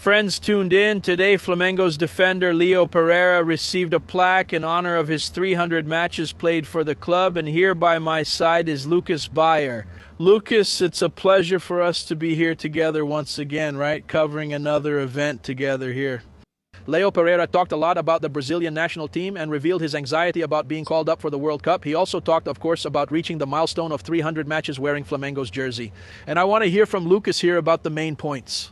Friends tuned in. Today, Flamengo's defender Leo Pereira received a plaque in honor of his 300 matches played for the club, and here by my side is Lucas Bayer. Lucas, it's a pleasure for us to be here together once again, right? Covering another event together here. Leo Pereira talked a lot about the Brazilian national team and revealed his anxiety about being called up for the World Cup. He also talked, of course, about reaching the milestone of 300 matches wearing Flamengo's jersey. And I want to hear from Lucas here about the main points.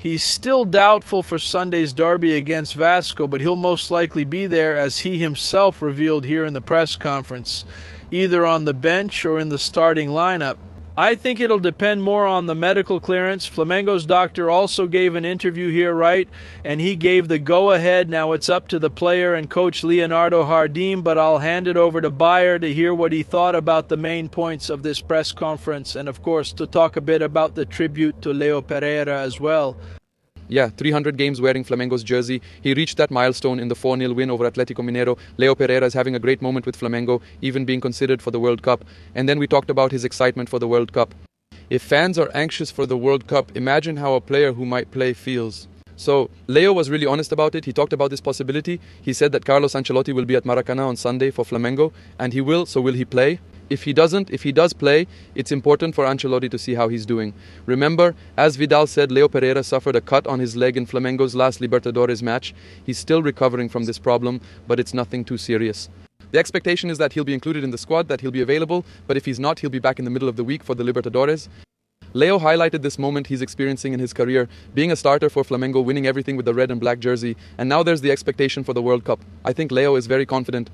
He's still doubtful for Sunday's derby against Vasco, but he'll most likely be there, as he himself revealed here in the press conference, either on the bench or in the starting lineup. I think it'll depend more on the medical clearance. Flamengo's doctor also gave an interview here, right? And he gave the go-ahead. Now it's up to the player and coach Leonardo Jardim, but I'll hand it over to Bayer to hear what he thought about the main points of this press conference, and of course to talk a bit about the tribute to Leo Pereira as well. Yeah, 300 games wearing Flamengo's jersey. He reached that milestone in the 4-0 win over Atlético Mineiro. Leo Pereira is having a great moment with Flamengo, even being considered for the World Cup. And then we talked about his excitement for the World Cup. If fans are anxious for the World Cup, imagine how a player who might play feels. So, Leo was really honest about it. He talked about this possibility. He said that Carlos Ancelotti will be at Maracanã on Sunday for Flamengo, and he will, so will he play? If he does play, it's important for Ancelotti to see how he's doing. Remember, as Vidal said, Leo Pereira suffered a cut on his leg in Flamengo's last Libertadores match. He's still recovering from this problem, but it's nothing too serious. The expectation is that he'll be included in the squad, that he'll be available, but if he's not, he'll be back in the middle of the week for the Libertadores. Leo highlighted this moment he's experiencing in his career, being a starter for Flamengo, winning everything with the red and black jersey, and now there's the expectation for the World Cup. I think Leo is very confident.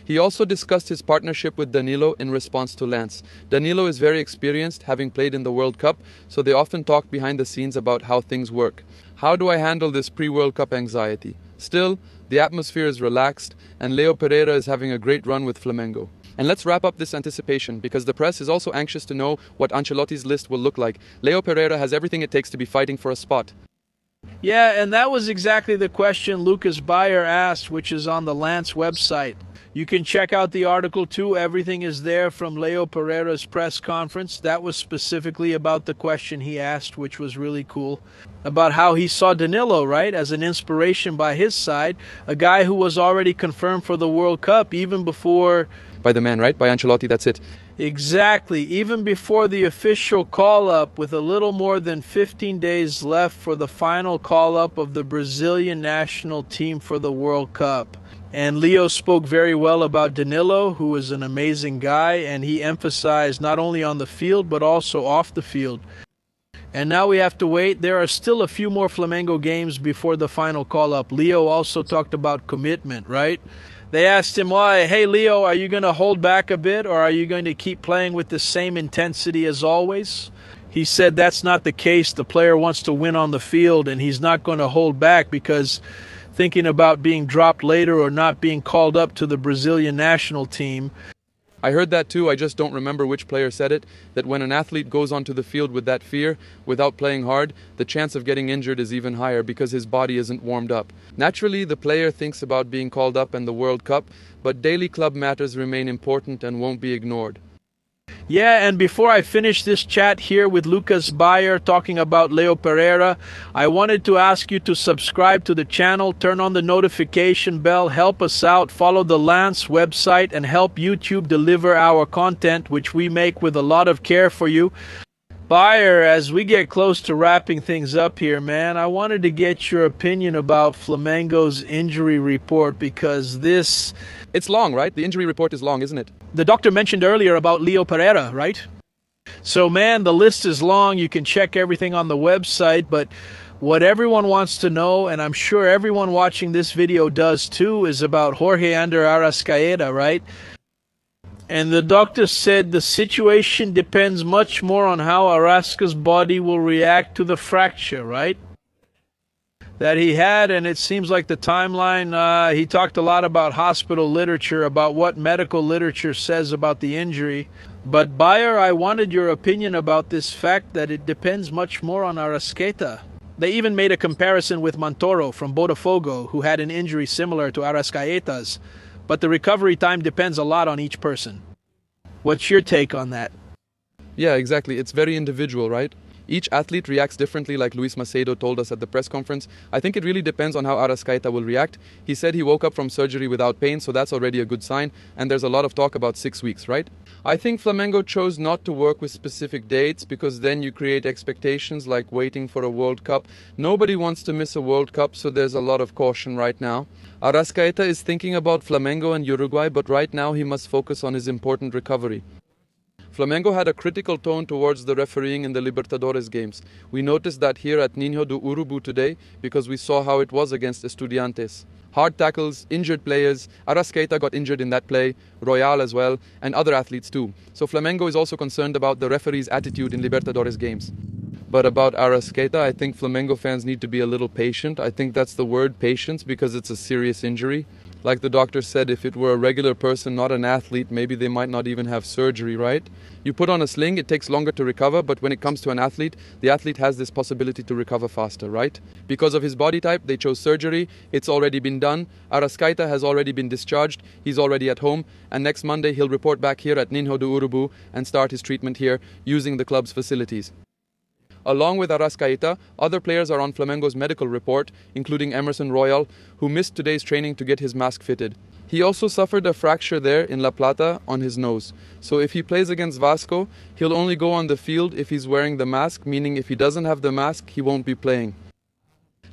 He also discussed his partnership with Danilo in response to Lance. Danilo is very experienced, having played in the World Cup, so they often talk behind the scenes about how things work. How do I handle this pre-World Cup anxiety? Still, the atmosphere is relaxed, and Leo Pereira is having a great run with Flamengo. And let's wrap up this anticipation, because the press is also anxious to know what Ancelotti's list will look like. Leo Pereira has everything it takes to be fighting for a spot. Yeah, and that was exactly the question Lucas Bayer asked, which is on the Lance website. You can check out the article too. Everything is there from Leo Pereira's press conference. That was specifically about the question he asked, which was really cool, about how he saw Danilo, right, as an inspiration by his side, a guy who was already confirmed for the World Cup even before... By the man, right? By Ancelotti, that's it. Exactly. Even before the official call-up, with a little more than 15 days left for the final call-up of the Brazilian national team for the World Cup. And Leo spoke very well about Danilo, who is an amazing guy, and he emphasized not only on the field, but also off the field. And now we have to wait. There are still a few more Flamengo games before the final call-up. Leo also talked about commitment, right? They asked him, why, hey, Leo, are you going to hold back a bit, or are you going to keep playing with the same intensity as always? He said that's not the case. The player wants to win on the field, and he's not going to hold back because thinking about being dropped later or not being called up to the Brazilian national team. I heard that too, I just don't remember which player said it, that when an athlete goes onto the field with that fear, without playing hard, the chance of getting injured is even higher because his body isn't warmed up. Naturally, the player thinks about being called up in the World Cup, but daily club matters remain important and won't be ignored. Yeah, and before I finish this chat here with Lucas Bayer talking about Leo Pereira, I wanted to ask you to subscribe to the channel, turn on the notification bell, help us out, follow the Lance website, and help YouTube deliver our content, which we make with a lot of care for you. Bayer, as we get close to wrapping things up here, man, I wanted to get your opinion about Flamengo's injury report, because this... It's long, right? The injury report is long, isn't it? The doctor mentioned earlier about Leo Pereira, right? So, man, the list is long. You can check everything on the website, but what everyone wants to know, and I'm sure everyone watching this video does too, is about Jorge Ander Arrascaeta, right? And the doctor said the situation depends much more on how Arrasca's body will react to the fracture, right? That he had, and it seems like the timeline, he talked a lot about hospital literature, about what medical literature says about the injury. But Bayer, I wanted your opinion about this fact that it depends much more on Arrascaeta. They even made a comparison with Montoro from Botafogo, who had an injury similar to Arrascaeta's. But the recovery time depends a lot on each person. What's your take on that? Yeah, exactly. It's very individual, right? Each athlete reacts differently, like Luis Macedo told us at the press conference. I think it really depends on how Arrascaeta will react. He said he woke up from surgery without pain, so that's already a good sign, and there's a lot of talk about 6 weeks, right? I think Flamengo chose not to work with specific dates because then you create expectations like waiting for a World Cup. Nobody wants to miss a World Cup, so there's a lot of caution right now. Arrascaeta is thinking about Flamengo and Uruguay, but right now he must focus on his important recovery. Flamengo had a critical tone towards the refereeing in the Libertadores games. We noticed that here at Ninho do Urubu today because we saw how it was against Estudiantes. Hard tackles, injured players, Arrascaeta got injured in that play, Royal as well, and other athletes too. So Flamengo is also concerned about the referee's attitude in Libertadores games. But about Arrascaeta, I think Flamengo fans need to be a little patient. I think that's the word, patience, because it's a serious injury. Like the doctor said, if it were a regular person, not an athlete, maybe they might not even have surgery, right? You put on a sling, it takes longer to recover, but when it comes to an athlete, the athlete has this possibility to recover faster, right? Because of his body type, they chose surgery, it's already been done. Arrascaeta has already been discharged, he's already at home, and next Monday he'll report back here at Ninho do Urubu and start his treatment here using the club's facilities. Along with Arrascaeta, other players are on Flamengo's medical report, including Emerson Royal, who missed today's training to get his mask fitted. He also suffered a fracture there in La Plata on his nose. So if he plays against Vasco, he'll only go on the field if he's wearing the mask, meaning if he doesn't have the mask, he won't be playing.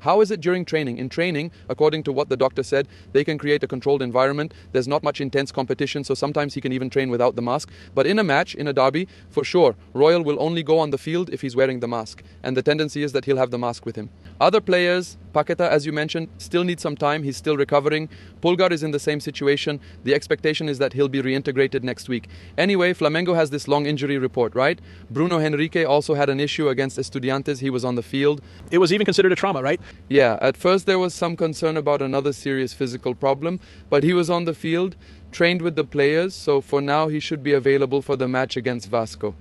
How is it during training? In training, according to what the doctor said, they can create a controlled environment. There's not much intense competition, so sometimes he can even train without the mask. But in a match, in a derby, for sure, Royal will only go on the field if he's wearing the mask. And the tendency is that he'll have the mask with him. Other players, Paqueta, as you mentioned, still need some time. He's still recovering. Pulgar is in the same situation. The expectation is that he'll be reintegrated next week. Anyway, Flamengo has this long injury report, right? Bruno Henrique also had an issue against Estudiantes. He was on the field. It was even considered a trauma, right? Yeah, at first there was some concern about another serious physical problem, but he was on the field, trained with the players, so for now he should be available for the match against Vasco.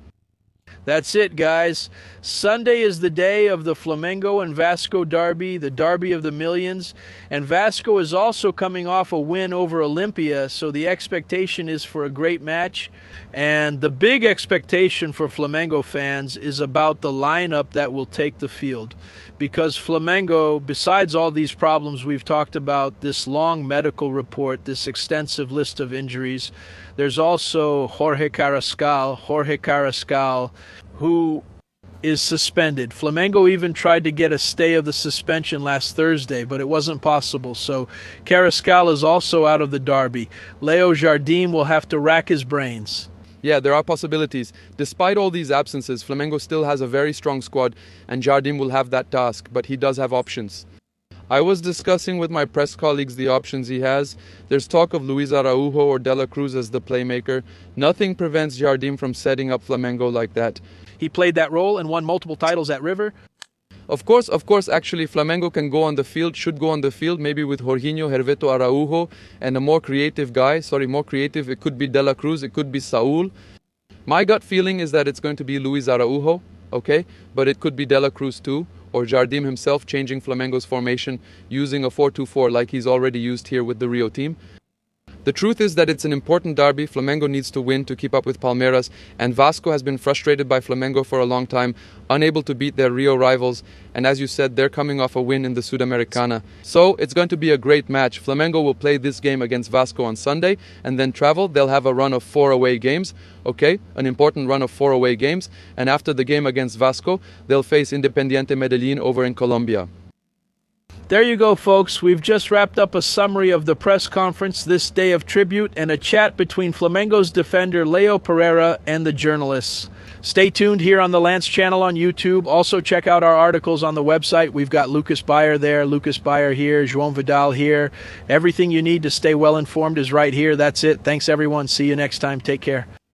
That's it, guys. Sunday is the day of the Flamengo and Vasco derby, the derby of the millions. And Vasco is also coming off a win over Olympia, so the expectation is for a great match. And the big expectation for Flamengo fans is about the lineup that will take the field. Because Flamengo, besides all these problems we've talked about, this long medical report, this extensive list of injuries, there's also Jorge Carrascal, who is suspended. Flamengo even tried to get a stay of the suspension last Thursday, but it wasn't possible. So Carrascal is also out of the derby. Leo Jardim will have to rack his brains. Yeah, there are possibilities. Despite all these absences, Flamengo still has a very strong squad, and Jardim will have that task, but he does have options. I was discussing with my press colleagues the options he has. There's talk of Luis Araujo or De La Cruz as the playmaker. Nothing prevents Jardim from setting up Flamengo like that. He played that role and won multiple titles at River. Of course, actually, Flamengo can go on the field, should go on the field, maybe with Jorginho, Herveto Araujo, and a more creative guy. It could be De La Cruz, it could be Saul. My gut feeling is that it's going to be Luis Araujo, okay? But it could be De La Cruz too, or Jardim himself changing Flamengo's formation, using a 4-2-4 like he's already used here with the Rio team. The truth is that it's an important derby. Flamengo needs to win to keep up with Palmeiras, and Vasco has been frustrated by Flamengo for a long time, unable to beat their Rio rivals, and as you said, they're coming off a win in the Sudamericana. So it's going to be a great match. Flamengo will play this game against Vasco on Sunday and then travel. They'll have a run of 4 away games, okay? An important run of 4 away games, and after the game against Vasco, they'll face Independiente Medellin over in Colombia. There you go, folks. We've just wrapped up a summary of the press conference, this day of tribute, and a chat between Flamengo's defender Leo Pereira and the journalists. Stay tuned here on the Lance channel on YouTube. Also check out our articles on the website. We've got Lucas Bayer there, Lucas Bayer here, João Vidal here. Everything you need to stay well informed is right here. That's it. Thanks, everyone. See you next time. Take care.